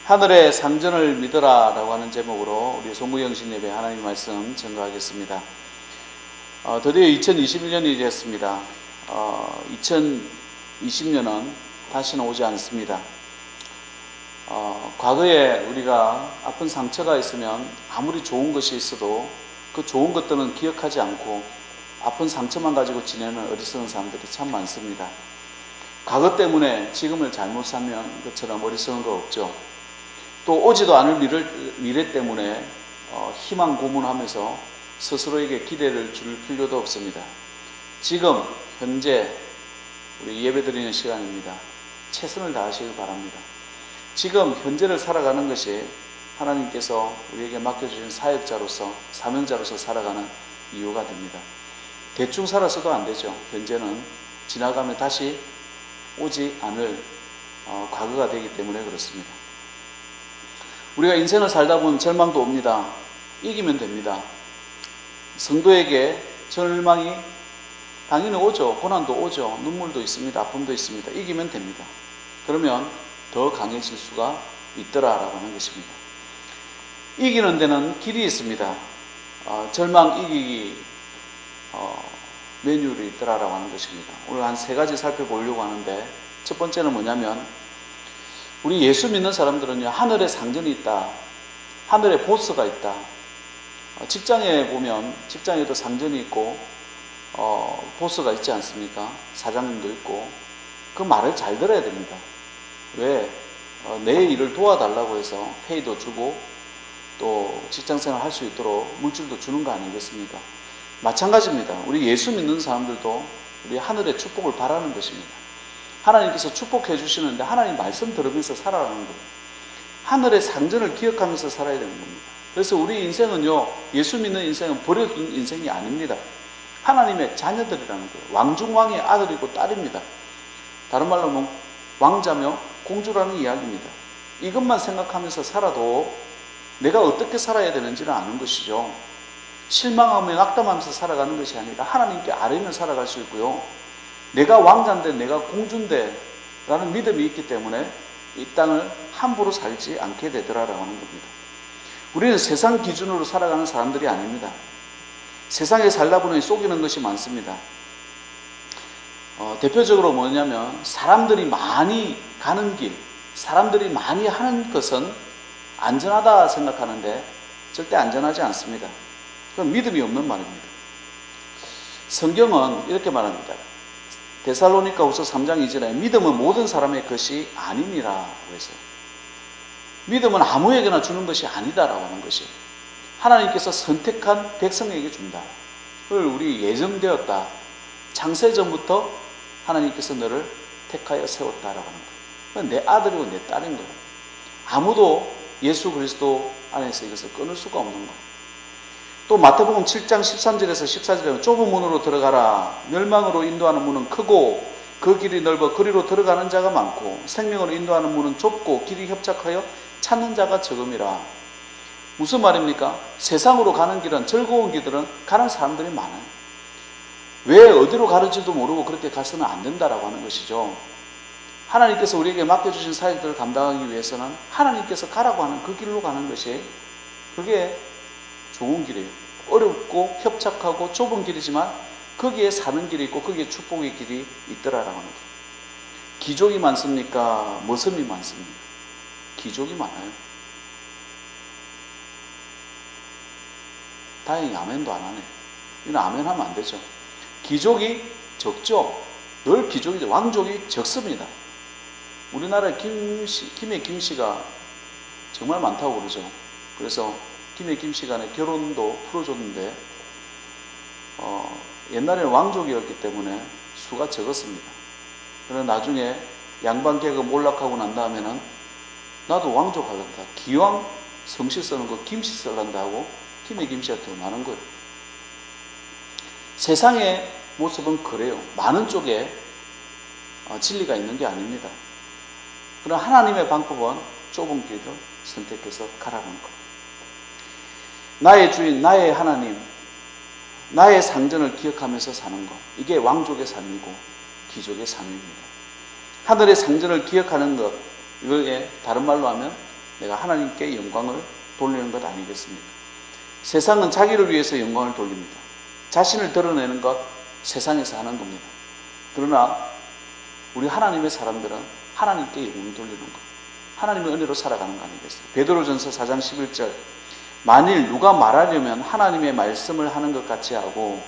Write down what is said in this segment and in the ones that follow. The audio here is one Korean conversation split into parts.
하늘의 상전을 믿으라 라고 하는 제목으로 우리 송구영신 예배 하나님 말씀 전가하겠습니다. 드디어 2021년이 되었습니다. 2020년은 다시는 오지 않습니다. 과거에 우리가 아픈 상처가 있으면 아무리 좋은 것이 있어도 그 좋은 것들은 기억하지 않고 아픈 상처만 가지고 지내는 어리석은 사람들이 참 많습니다. 과거 때문에 지금을 잘못 살면 것처럼 어리석은 거 없죠. 또 오지도 않을 미래 때문에 희망 고문하면서 스스로에게 기대를 줄 필요도 없습니다. 지금 현재 우리 예배드리는 시간입니다. 최선을 다하시길 바랍니다. 지금 현재를 살아가는 것이 하나님께서 우리에게 맡겨주신 사역자로서 사명자로서 살아가는 이유가 됩니다. 대충 살아서도 안 되죠. 현재는 지나가면 다시 오지 않을 과거가 되기 때문에 그렇습니다. 우리가 인생을 살다 보면 절망도 옵니다. 이기면 됩니다. 성도에게 절망이 당연히 오죠. 고난도 오죠. 눈물도 있습니다. 아픔도 있습니다. 이기면 됩니다. 그러면 더 강해질 수가 있더라라고 하는 것입니다. 이기는 데는 길이 있습니다. 절망 이기기 메뉴를 있더라라고 하는 것입니다. 오늘 한 3가지 살펴보려고 하는데, 첫 번째는 뭐냐면, 우리 예수 믿는 사람들은요, 하늘에 상전이 있다. 하늘에 보스가 있다. 직장에 보면 직장에도 상전이 있고 보스가 있지 않습니까? 사장님도 있고. 그 말을 잘 들어야 됩니다. 왜? 내 일을 도와달라고 해서 페이도 주고 또 직장생활 할 수 있도록 물질도 주는 거 아니겠습니까? 마찬가지입니다. 우리 예수 믿는 사람들도 우리 하늘의 축복을 바라는 것입니다. 하나님께서 축복해 주시는데 하나님 말씀 들으면서 살아가는 거예요. 하늘의 상전을 기억하면서 살아야 되는 겁니다. 그래서 우리 인생은요, 예수 믿는 인생은 버려둔 인생이 아닙니다. 하나님의 자녀들이라는 거예요. 왕중왕의 아들이고 딸입니다. 다른 말로 하면 왕자며 공주라는 이야기입니다. 이것만 생각하면서 살아도 내가 어떻게 살아야 되는지를 아는 것이죠. 실망하며 낙담하면서 살아가는 것이 아니라 하나님께 아뢰며 살아갈 수 있고요. 내가 왕자인데 내가 공주인데 라는 믿음이 있기 때문에 이 땅을 함부로 살지 않게 되더라라고 하는 겁니다. 우리는 세상 기준으로 살아가는 사람들이 아닙니다. 세상에 살다 보니 속이는 것이 많습니다. 대표적으로 뭐냐면, 사람들이 많이 가는 길, 사람들이 많이 하는 것은 안전하다 생각하는데 절대 안전하지 않습니다. 그건 믿음이 없는 말입니다. 성경은 이렇게 말합니다. 데살로니가후서 3장 2절에 믿음은 모든 사람의 것이 아니니라 그래서, 믿음은 아무에게나 주는 것이 아니다라고 하는 것이 하나님께서 선택한 백성에게 준다. 그걸 우리 예정되었다. 창세전부터 하나님께서 너를 택하여 세웠다라고 하는 거예요. 내 아들이고 내 딸인 거예요. 아무도 예수 그리스도 안에서 이것을 끊을 수가 없는 거예요. 또 마태복음 7장 13절에서 14절에 좁은 문으로 들어가라. 멸망으로 인도하는 문은 크고 그 길이 넓어 그리로 들어가는 자가 많고 생명으로 인도하는 문은 좁고 길이 협착하여 찾는 자가 적음이라. 무슨 말입니까? 세상으로 가는 길은, 즐거운 길들은 가는 사람들이 많아요. 왜 어디로 가는지도 모르고 그렇게 가서는 안 된다라고 하는 것이죠. 하나님께서 우리에게 맡겨주신 사역들을 감당하기 위해서는 하나님께서 가라고 하는 그 길로 가는 것이, 그게 좋은 길이에요. 어렵고 협착하고 좁은 길이지만 거기에 사는 길이 있고 거기에 축복의 길이 있더라라고 하는 거예요. 기족이 많습니까? 머슴이 많습니까? 기족이 많아요. 다행히 아멘도 안 하네. 이건 아멘하면 안 되죠. 기족이 적죠. 늘 기족이죠. 왕족이 적습니다. 우리나라에 김해 김씨가 정말 많다고 그러죠. 그래서 김해 김씨 간의 결혼도 풀어줬는데 옛날에는 왕족이었기 때문에 수가 적었습니다. 그러나 나중에 양반 계급 몰락하고 난 다음에는 나도 왕족 하란다. 기왕 성씨 쓰는 거 김씨 쓰란다 하고 김해 김씨가 더 많은 거예요. 세상의 모습은 그래요. 많은 쪽에 진리가 있는 게 아닙니다. 그러나 하나님의 방법은 좁은 길을 선택해서 가라는 거예요. 나의 주인, 나의 하나님, 나의 상전을 기억하면서 사는 것, 이게 왕족의 삶이고 기족의 삶입니다. 하늘의 상전을 기억하는 것, 이걸 다른 말로 하면 내가 하나님께 영광을 돌리는 것 아니겠습니까? 세상은 자기를 위해서 영광을 돌립니다. 자신을 드러내는 것 세상에서 하는 겁니다. 그러나 우리 하나님의 사람들은 하나님께 영광을 돌리는 것, 하나님의 은혜로 살아가는 거 아니겠어요? 베드로전서 4장 11절, 만일 누가 말하려면 하나님의 말씀을 하는 것 같이 하고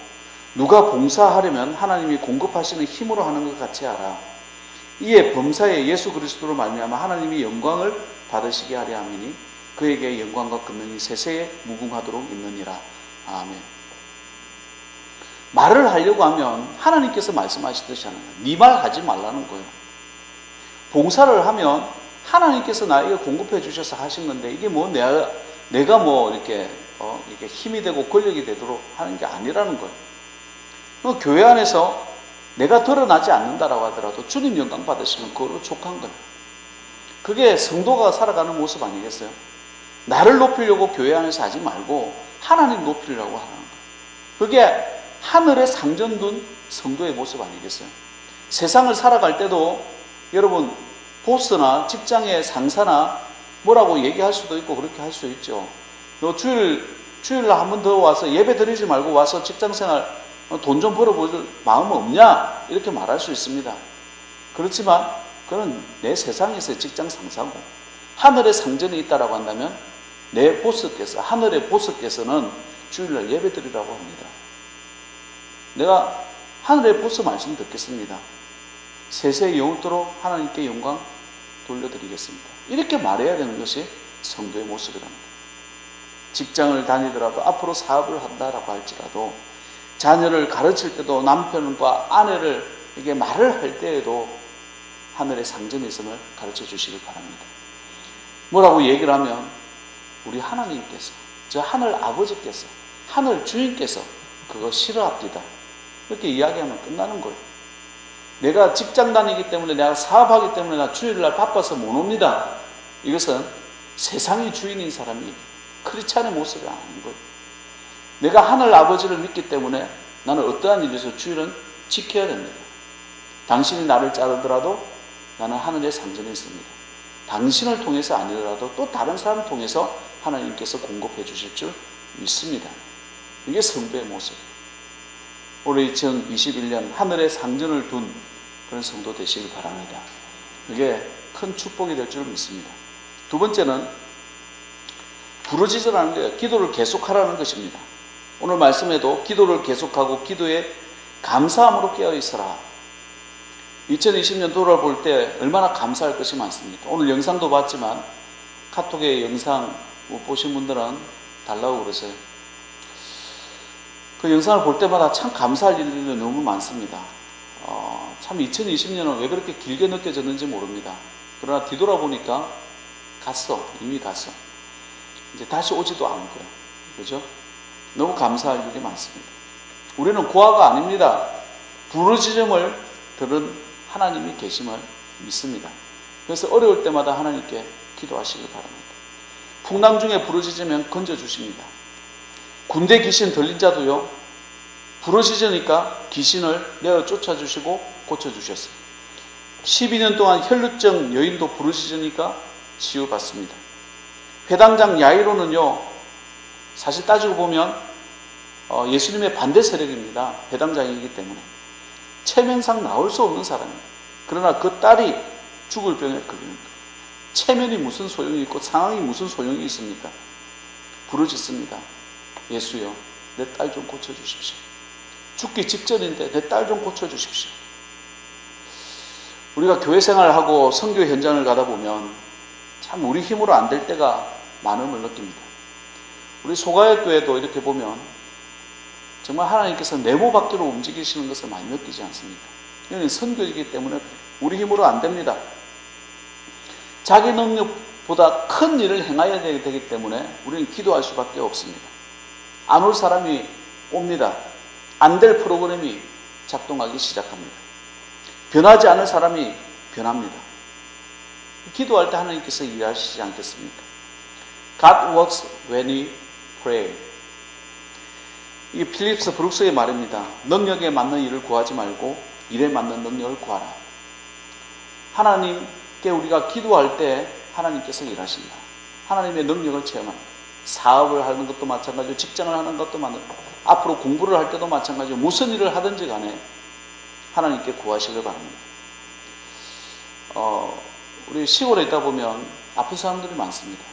누가 봉사하려면 하나님이 공급하시는 힘으로 하는 것 같이 하라. 이에 범사에 예수 그리스도로 말미암아 하나님이 영광을 받으시게 하려 함이니 그에게 영광과 권능이 세세에 무궁하도록 있느니라. 아멘. 말을 하려고 하면 하나님께서 말씀하시듯이 하는 거예요. 네 말 하지 말라는 거예요. 봉사를 하면 하나님께서 나에게 공급해 주셔서 하신 건데 이게 뭐 내가 뭐 이렇게 힘이 되고 권력이 되도록 하는 게 아니라는 거예요. 교회 안에서 내가 드러나지 않는다라고 하더라도 주님 영광 받으시면 그걸로 족한 거예요. 그게 성도가 살아가는 모습 아니겠어요? 나를 높이려고 교회 안에서 하지 말고 하나님 높이려고 하는 거예요. 그게 하늘에 상전둔 성도의 모습 아니겠어요? 세상을 살아갈 때도 여러분 보스나 직장의 상사나 뭐라고 얘기할 수도 있고 그렇게 할 수 있죠. 너 주일날 한 번 더 와서 예배 드리지 말고 와서 직장생활 돈 좀 벌어볼 마음 없냐? 이렇게 말할 수 있습니다. 그렇지만 그건 내 세상에서의 직장 상사고 하늘의 상전이 있다라고 한다면 내 보스께서, 하늘의 보스께서는 주일날 예배 드리라고 합니다. 내가 하늘의 보스 말씀 듣겠습니다. 세세에 영원토록 하나님께 영광 돌려드리겠습니다. 이렇게 말해야 되는 것이 성도의 모습이랍니다. 직장을 다니더라도 앞으로 사업을 한다라고 할지라도 자녀를 가르칠 때도 남편과 아내를 이게 말을 할 때에도 하늘의 상전이 있음을 가르쳐 주시길 바랍니다. 뭐라고 얘기를 하면 우리 하나님께서, 저 하늘 아버지께서, 하늘 주인께서 그거 싫어합니다. 이렇게 이야기하면 끝나는 거예요. 내가 직장 다니기 때문에, 내가 사업하기 때문에 나 주일날 바빠서 못 옵니다. 이것은 세상이 주인인 사람이 크리스찬의 모습이 아닌 거예요. 내가 하늘 아버지를 믿기 때문에 나는 어떠한 일에서 주일은 지켜야 됩니다. 당신이 나를 자르더라도 나는 하늘의 상전이 있습니다. 당신을 통해서 아니더라도 또 다른 사람을 통해서 하나님께서 공급해 주실 줄 믿습니다. 이게 성도의 모습이에요. 올해 2021년 하늘의 상전을 둔 그런 성도 되시길 바랍니다. 그게 큰 축복이 될 줄 믿습니다. 두 번째는 부르짖으라는 거예요. 기도를 계속하라는 것입니다. 오늘 말씀에도 기도를 계속하고 기도에 감사함으로 깨어있어라. 2020년 돌아볼 때 얼마나 감사할 것이 많습니까? 오늘 영상도 봤지만 카톡에 영상 못 보신 분들은 달라고 그러세요. 그 영상을 볼 때마다 참 감사할 일들이 너무 많습니다. 참 2020년은 왜 그렇게 길게 느껴졌는지 모릅니다. 그러나 뒤돌아보니까 이미 갔어. 이제 다시 오지도 않고요. 그죠? 너무 감사할 일이 많습니다. 우리는 고아가 아닙니다. 부르짖음을 들은 하나님이 계심을 믿습니다. 그래서 어려울 때마다 하나님께 기도하시길 바랍니다. 풍랑 중에 부르짖으면 건져주십니다. 군대 귀신 들린 자도요, 부르짖으니까 귀신을 내어 쫓아주시고 고쳐주셨어요. 12년 동안 혈루증 여인도 부르짖으니까 치유받습니다. 회당장 야이로는요, 사실 따지고 보면 예수님의 반대 세력입니다. 회당장이기 때문에 체면상 나올 수 없는 사람이에요. 그러나 그 딸이 죽을 병에 걸리는 거예요. 체면이 무슨 소용이 있고 상황이 무슨 소용이 있습니까? 부르짖습니다. 예수여, 내 딸 좀 고쳐주십시오. 죽기 직전인데 내 딸 좀 고쳐주십시오. 우리가 교회 생활을 하고 선교 현장을 가다 보면 참 우리 힘으로 안 될 때가 많음을 느낍니다. 우리 소가역 교회도 이렇게 보면 정말 하나님께서 네모 밖으로 움직이시는 것을 많이 느끼지 않습니까? 이건 선교이기 때문에 그래요. 우리 힘으로 안 됩니다. 자기 능력보다 큰 일을 행해야 되기 때문에 우리는 기도할 수밖에 없습니다. 안 올 사람이 옵니다. 안 될 프로그램이 작동하기 시작합니다. 변하지 않을 사람이 변합니다. 기도할 때 하나님께서 일하시지 않겠습니까? God works when we pray. 이 필립스 브룩스의 말입니다. 능력에 맞는 일을 구하지 말고 일에 맞는 능력을 구하라. 하나님께 우리가 기도할 때 하나님께서 일하신다. 하나님의 능력을 체험하는 거예요. 사업을 하는 것도 마찬가지고 직장을 하는 것도 마찬가지고 앞으로 공부를 할 때도 마찬가지고 무슨 일을 하든지 간에 하나님께 구하시길 바랍니다. 우리 시골에 있다 보면 아픈 사람들이 많습니다.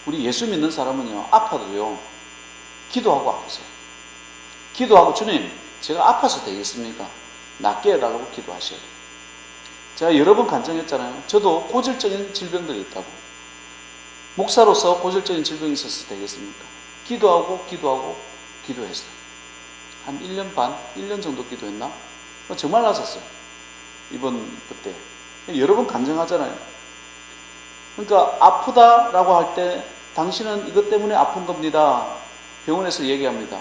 우리 예수 믿는 사람은요, 아파도요, 기도하고 아프세요. 기도하고, 주님, 제가 아파서 되겠습니까? 낫게 해달라고 기도하셔야 돼요. 제가 여러 번 간증했잖아요. 저도 고질적인 질병들이 있다고. 목사로서 고질적인 질병이 있어서 되겠습니까? 기도하고 기도했어요. 한 1년 반, 1년 정도 기도했나? 정말 나섰어요. 이번 그때. 여러 번 간증하잖아요. 그러니까 아프다라고 할 때 당신은 이것 때문에 아픈 겁니다. 병원에서 얘기합니다.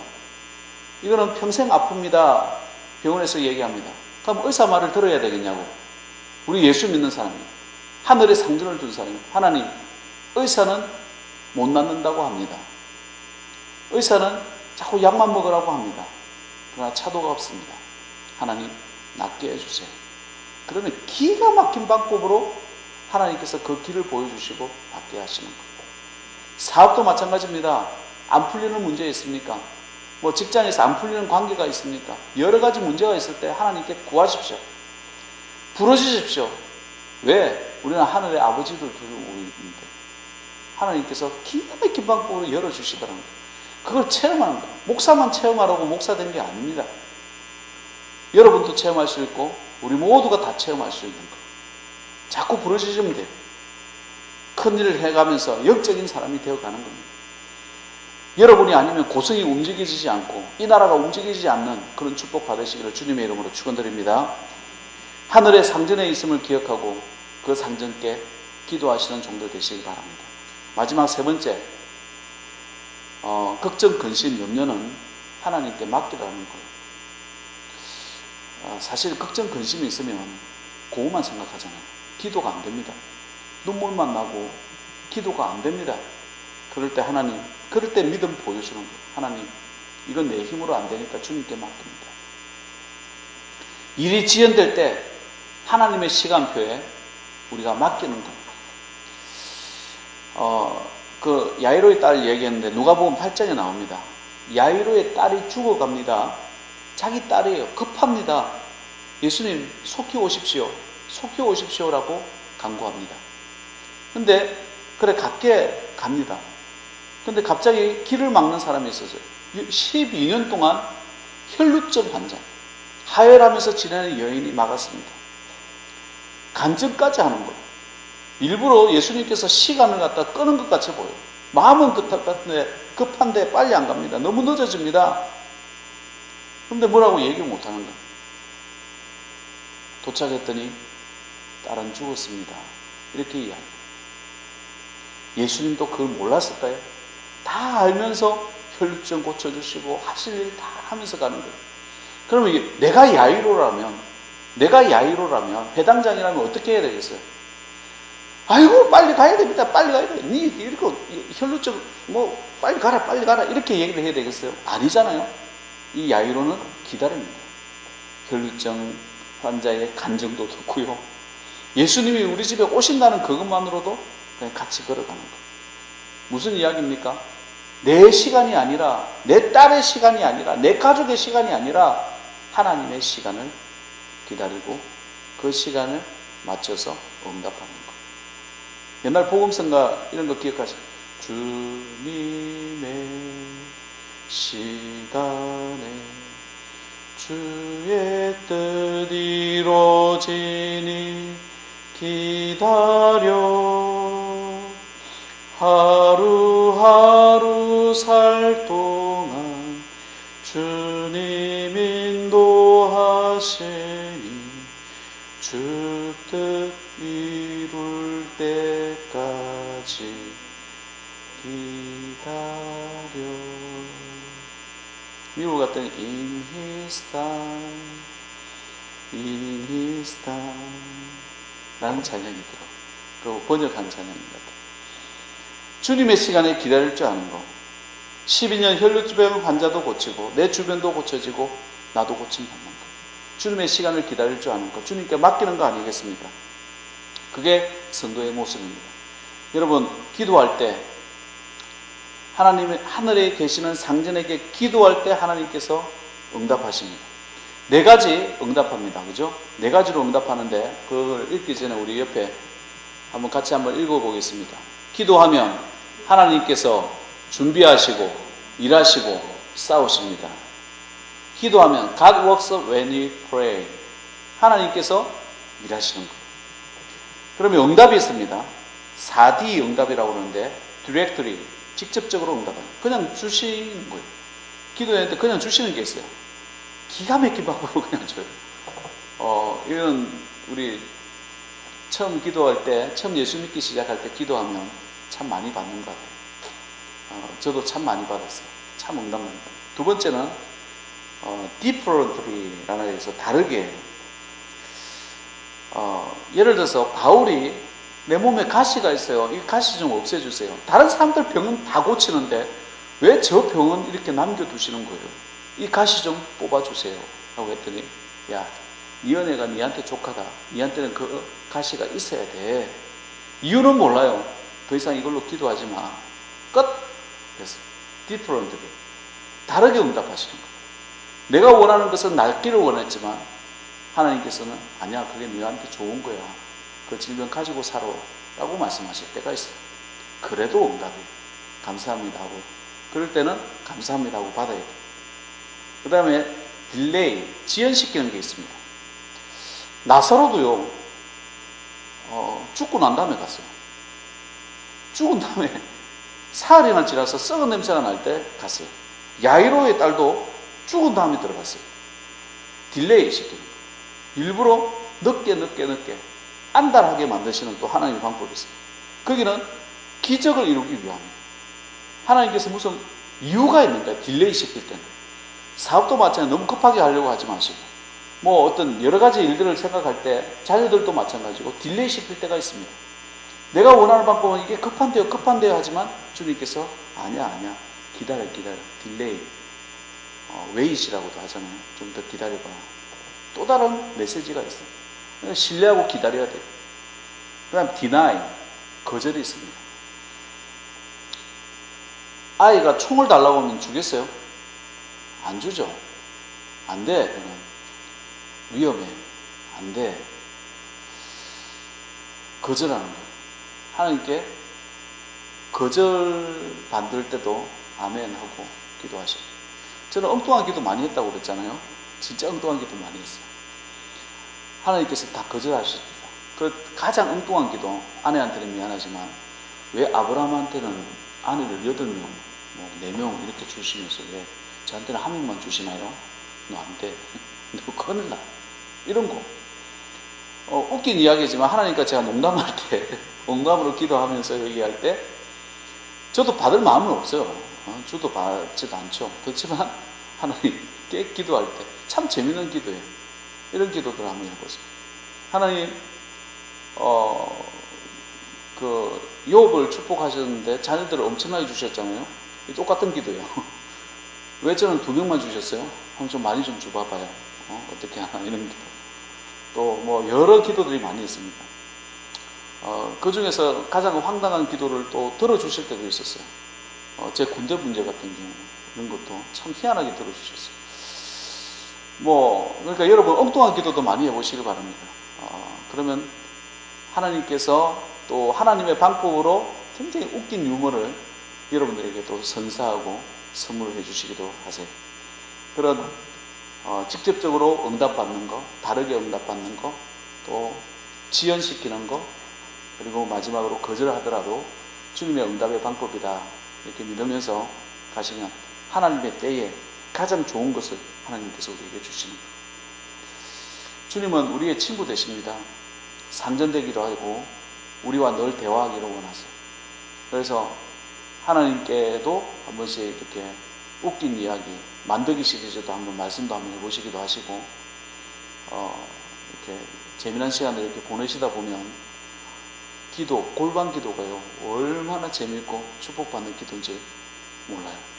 이거는 평생 아픕니다. 병원에서 얘기합니다. 그럼 의사 말을 들어야 되겠냐고. 우리 예수 믿는 사람이, 하늘에 상전을 둔 사람이, 하나님, 의사는 못 낫는다고 합니다. 의사는 자꾸 약만 먹으라고 합니다. 그러나 차도가 없습니다. 하나님, 낫게 해주세요. 그러면 기가 막힌 방법으로 하나님께서 그 길을 보여주시고 낫게 하시는 거예요. 사업도 마찬가지입니다. 안 풀리는 문제 있습니까? 뭐 직장에서 안 풀리는 관계가 있습니까? 여러 가지 문제가 있을 때 하나님께 구하십시오. 부르짖으십시오. 왜? 우리는 하늘의 아버지를 두고 있는데 하나님께서 기가 막힌 방법으로 열어주시더라는 거예요. 그걸 체험하는 거예요. 목사만 체험하라고 목사 된 게 아닙니다. 여러분도 체험할 수 있고 우리 모두가 다 체험할 수 있는 거예요. 자꾸 부르짖으면 돼요. 큰일을 해가면서 영적인 사람이 되어가는 겁니다. 여러분이 아니면 고성이 움직이지 않고 이 나라가 움직이지 않는 그런 축복 받으시기를 주님의 이름으로 축원드립니다. 하늘의 상전에 있음을 기억하고 그 상전께 기도하시는 종들 되시기 바랍니다. 마지막 세 번째, 걱정, 근심, 염려는 하나님께 맡기라는 거예요. 사실 걱정, 근심이 있으면 그것만 생각하잖아요. 기도가 안 됩니다. 눈물만 나고 기도가 안 됩니다. 그럴 때 하나님, 그럴 때 믿음 보여주는 거예요. 하나님, 이건 내 힘으로 안 되니까 주님께 맡깁니다. 일이 지연될 때 하나님의 시간표에 우리가 맡기는 겁니다. 그 야이로의 딸 얘기했는데 누가복음 8장에 나옵니다. 야이로의 딸이 죽어갑니다. 자기 딸이에요. 급합니다. 예수님 속히 오십시오. 속히 오십시오라고 간구합니다. 근데 그래 갈게 갑니다. 근데 갑자기 길을 막는 사람이 있었어요. 12년 동안 혈루증 환자, 하혈하면서 지내는 여인이 막았습니다. 간증까지 하는 거예요. 일부러 예수님께서 시간을 갖다 끄는 것 같이 보여요. 마음은 급한데 빨리 안 갑니다. 너무 늦어집니다. 그런데 뭐라고 얘기를 못하는 거예요. 도착했더니 딸은 죽었습니다. 이렇게 이야기해요. 예수님도 그걸 몰랐을까요? 다 알면서 혈루증 고쳐주시고 하실 일 다 하면서 가는 거예요. 그러면 이게 내가 야이로라면 배당장이라면 어떻게 해야 되겠어요? 아이고 빨리 가야 됩니다. 빨리 가야 돼. 니 이렇게 혈루증 뭐 빨리 가라 이렇게 얘기를 해야 되겠어요? 아니잖아요. 이 야이로는 기다립니다. 혈루증 환자의 간증도 듣고요. 예수님이 우리 집에 오신다는 그것만으로도 그냥 같이 걸어가는 거예요. 무슨 이야기입니까? 내 시간이 아니라, 내 딸의 시간이 아니라, 내 가족의 시간이 아니라 하나님의 시간을 기다리고 그 시간을 맞춰서 응답하는 거예요. 옛날 복음성가 이런 거 기억하시죠? 주님의 시간에 주의 뜻 이루어지니 기다려 하루하루 살 동안 주님 인도하시니 주 뜻 이룰 때까지 기다려. 미국 갔더니 In His time, In His time 라는 찬양이 들어. 그리고 번역한 찬양인 것 같아요. 주님의 시간에 기다릴 줄 아는 거. 12년 혈루증 환자도 고치고 내 주변도 고쳐지고 나도 고침받는 거. 주님의 시간을 기다릴 줄 아는 거. 주님께 맡기는 거 아니겠습니까? 그게 성도의 모습입니다. 여러분, 기도할 때 하나님의 하늘에 계시는 상전에게 기도할 때 하나님께서 응답하십니다. 네 가지 응답합니다. 그죠? 네 가지로 응답하는데 그걸 읽기 전에 우리 옆에 같이 한번 읽어보겠습니다. 기도하면 하나님께서 준비하시고 일하시고 싸우십니다. 기도하면 God works when we pray. 하나님께서 일하시는 거예요. 그러면 응답이 있습니다. 4D 응답이라고 그러는데 directly, 직접적으로 응답하는 그냥 주시는 거예요. 기도했는데 그냥 주시는 게 있어요. 기가 막힌 방법으로 그냥 줘요. 이런 우리 처음 기도할 때, 처음 예수 믿기 시작할 때 기도하면 참 많이 받는 것 같아요. 저도 참 많이 받았어요. 참 응답 많이 받아요. 두 번째는 differently라는 데서 다르게 예를 들어서 바울이 내 몸에 가시가 있어요. 이 가시 좀 없애주세요. 다른 사람들 병은 다 고치는데 왜 저 병은 이렇게 남겨두시는 거예요? 이 가시 좀 뽑아주세요 라고 했더니 야, 네 은혜가 니한테 족하다. 니한테는 그 가시가 있어야 돼. 이유는 몰라요. 더 이상 이걸로 기도하지 마. 끝. 그래서 differently 다르게 응답하시는 거예요. 내가 원하는 것은 낫기를 원했지만 하나님께서는 아니야, 그게 너한테 좋은 거야. 그 질병 가지고 살아 라고 말씀하실 때가 있어요. 그래도 응답이 감사합니다 하고, 그럴 때는 감사합니다 하고 받아야 돼요. 그 다음에 딜레이, 지연시키는 게 있습니다. 나사로도요, 죽고 난 다음에 갔어요. 죽은 다음에 사흘이나 지나서 썩은 냄새가 날 때 갔어요. 야이로의 딸도 죽은 다음에 들어갔어요. 딜레이 시키는 거예요. 일부러 늦게 안달하게 만드시는 또 하나님의 방법이 있어요. 거기는 기적을 이루기 위함입니다. 하나님께서 무슨 이유가 있는가, 딜레이 시킬 때는. 사업도 마찬가지로 너무 급하게 하려고 하지 마시고, 어떤 여러 가지 일들을 생각할 때 자녀들도 마찬가지고 딜레이 시킬 때가 있습니다. 내가 원하는 방법은 이게 급한데요 하지만 주님께서 아니야 기다려 딜레이, 웨이시라고도 하잖아요. 좀 더 기다려봐. 또 다른 메시지가 있어요. 신뢰하고 기다려야 돼요. 그 다음 deny, 거절이 있습니다. 아이가 총을 달라고 하면 주겠어요? 안 주죠. 안 돼. 그건 위험해. 안 돼. 거절하는 거예요. 하나님께 거절 받을 때도 아멘 하고 기도하시고. 저는 엉뚱한 기도 많이 했다고 그랬잖아요. 진짜 엉뚱한 기도 많이 했어요. 하나님께서 다 거절하십니다. 그 가장 엉뚱한 기도, 아내한테는 미안하지만 왜 아브라함한테는 아내를 8명, 4명 이렇게 주시면서 왜 저한테는 1명만 주시나요? 너 안 돼. 너 큰일 나. 이런 거. 웃긴 이야기지만 하나님과 제가 농담할 때, 농담으로 기도하면서 얘기할 때 저도 받을 마음은 없어요. 저도 받지도 않죠. 그렇지만 하나님께 기도할 때 참 재밌는 기도예요. 이런 기도들 한번 해보세요. 하나님, 욥을 축복하셨는데 자녀들을 엄청나게 주셨잖아요. 똑같은 기도예요. 왜 저는 2명만 주셨어요? 한번 좀 많이 좀 줘봐봐요. 어떻게 하나, 이런 기도. 또 여러 기도들이 많이 있습니다. 그 중에서 가장 황당한 기도를 또 들어주실 때도 있었어요. 제 군대 문제 같은 경우, 이런 것도 참 희한하게 들어주셨어요. 그러니까 여러분 엉뚱한 기도도 많이 해보시길 바랍니다. 그러면 하나님께서 또 하나님의 방법으로 굉장히 웃긴 유머를 여러분들에게 또 선사하고 선물을 해주시기도 하세요. 그런 직접적으로 응답받는 거, 다르게 응답받는 거, 또 지연시키는 거, 그리고 마지막으로 거절하더라도 주님의 응답의 방법이다 이렇게 믿으면서 가시면 하나님의 때에 가장 좋은 것을 하나님께서 우리에게 주시는 거예요. 주님은 우리의 친구 되십니다. 상전되기도 하고 우리와 늘 대화하기를 원하세요. 그래서 하나님께도 한 번씩 이렇게 웃긴 이야기, 만들기 시리즈도 한번 말씀도 한번 해보시기도 하시고, 이렇게 재미난 시간을 이렇게 보내시다 보면 기도, 골방 기도가요 얼마나 재미있고 축복받는 기도인지 몰라요.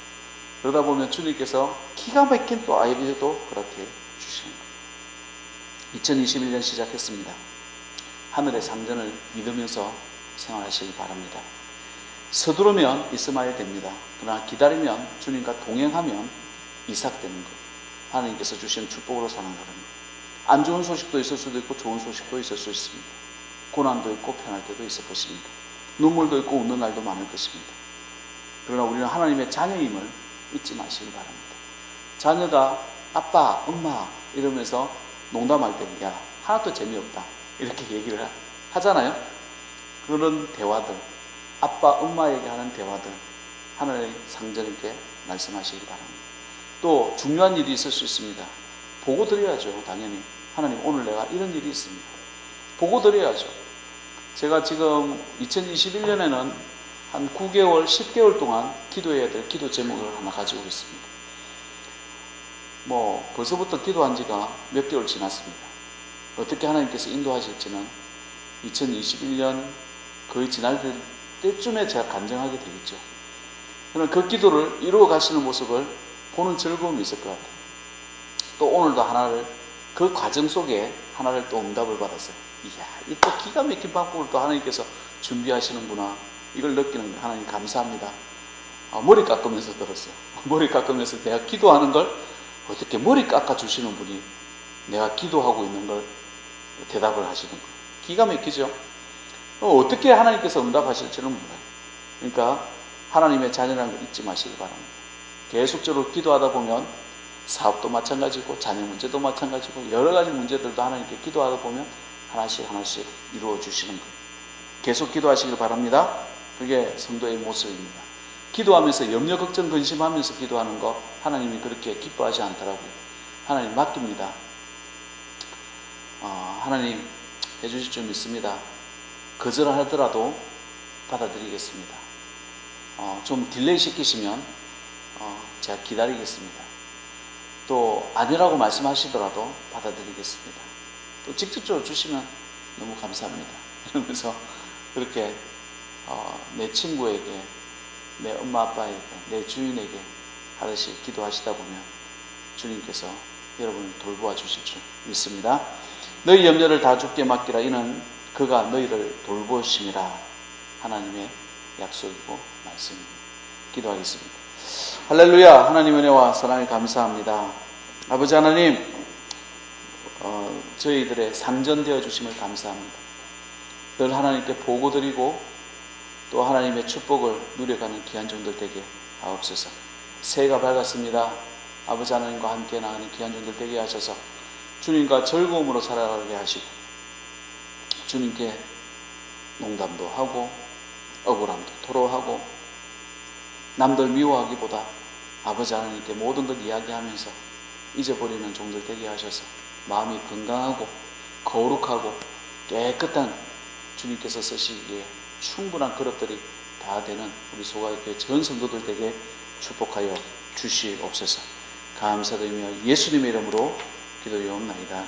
그러다 보면 주님께서 기가 막힌 또 아이디어도 그렇게 주시는 거예요. 2021년 시작했습니다. 하늘의 상전을 믿으면서 생활하시기 바랍니다. 서두르면 이스마엘 됩니다. 그러나 기다리면 주님과 동행하면 이삭 되는 것. 하나님께서 주신 축복으로 사는 겁니다. 안 좋은 소식도 있을 수도 있고 좋은 소식도 있을 수 있습니다. 고난도 있고 편할 때도 있을 것입니다. 눈물도 있고 웃는 날도 많을 것입니다. 그러나 우리는 하나님의 자녀임을 잊지 마시기 바랍니다. 자녀가 아빠, 엄마 이러면서 농담할 때는 야, 하나도 재미없다 이렇게 얘기를 하잖아요. 그런 대화들, 아빠, 엄마에게 하는 대화들 하나님의 상전에게 말씀하시기 바랍니다. 또 중요한 일이 있을 수 있습니다. 보고 드려야죠. 당연히 하나님 오늘 내가 이런 일이 있습니다. 보고 드려야죠. 제가 지금 2021년에는 한 9개월, 10개월 동안 기도해야 될 기도 제목을 하나 가지고 있습니다. 벌써부터 기도한 지가 몇 개월 지났습니다. 어떻게 하나님께서 인도하실지는 2021년 거의 지날 때쯤에 제가 간증하게 되겠죠. 그러나 그 기도를 이루어 가시는 모습을 보는 즐거움이 있을 것 같아요. 또 오늘도 하나를, 그 과정 속에 하나를 또 응답을 받았어요. 이야, 이 또 기가 막힌 방법을 또 하나님께서 준비하시는구나. 이걸 느끼는 하나님 감사합니다. 머리 깎으면서 들었어요. 머리 깎으면서 내가 기도하는 걸 어떻게 머리 깎아주시는 분이 내가 기도하고 있는 걸 대답을 하시는 거예요. 기가 막히죠? 어떻게 하나님께서 응답하실지는 몰라요. 그러니까 하나님의 자녀라는 걸 잊지 마시기 바랍니다. 계속적으로 기도하다 보면 사업도 마찬가지고 자녀 문제도 마찬가지고 여러 가지 문제들도 하나님께 기도하다 보면 하나씩 이루어 주시는 거예요. 계속 기도하시길 바랍니다. 그게 성도의 모습입니다. 기도하면서 염려, 걱정, 근심하면서 기도하는 거 하나님이 그렇게 기뻐하지 않더라고요. 하나님 맡깁니다. 하나님 해주실 줄 믿습니다. 거절하더라도 받아들이겠습니다. 좀 딜레이 시키시면 제가 기다리겠습니다. 또 아니라고 말씀하시더라도 받아들이겠습니다. 또 직접적으로 주시면 너무 감사합니다. 이러면서 그렇게 내 친구에게, 내 엄마 아빠에게, 내 주인에게 하듯이 기도하시다 보면 주님께서 여러분을 돌보아 주실 줄 믿습니다. 너희 염려를 다 주께 맡기라. 이는 그가 너희를 돌보심이라. 하나님의 약속이고 말씀입니다. 기도하겠습니다. 할렐루야. 하나님 은혜와 사랑에 감사합니다. 아버지 하나님, 저희들의 상전되어 주심을 감사합니다. 늘 하나님께 보고드리고 또 하나님의 축복을 누려가는 귀한 종들 되게 하옵소서. 새해가 밝았습니다. 아버지 하나님과 함께 나가는 귀한 종들 되게 하셔서 주님과 즐거움으로 살아가게 하시고 주님께 농담도 하고 억울함도 토로하고 남들 미워하기보다 아버지 하나님께 모든 걸 이야기하면서 잊어버리는 종들 되게 하셔서 마음이 건강하고 거룩하고 깨끗한 주님께서 쓰시기에 충분한 그릇들이 다 되는 우리 소가교회 전 성도들 되게 축복하여 주시옵소서. 감사드리며 예수님의 이름으로 기도하옵나이다.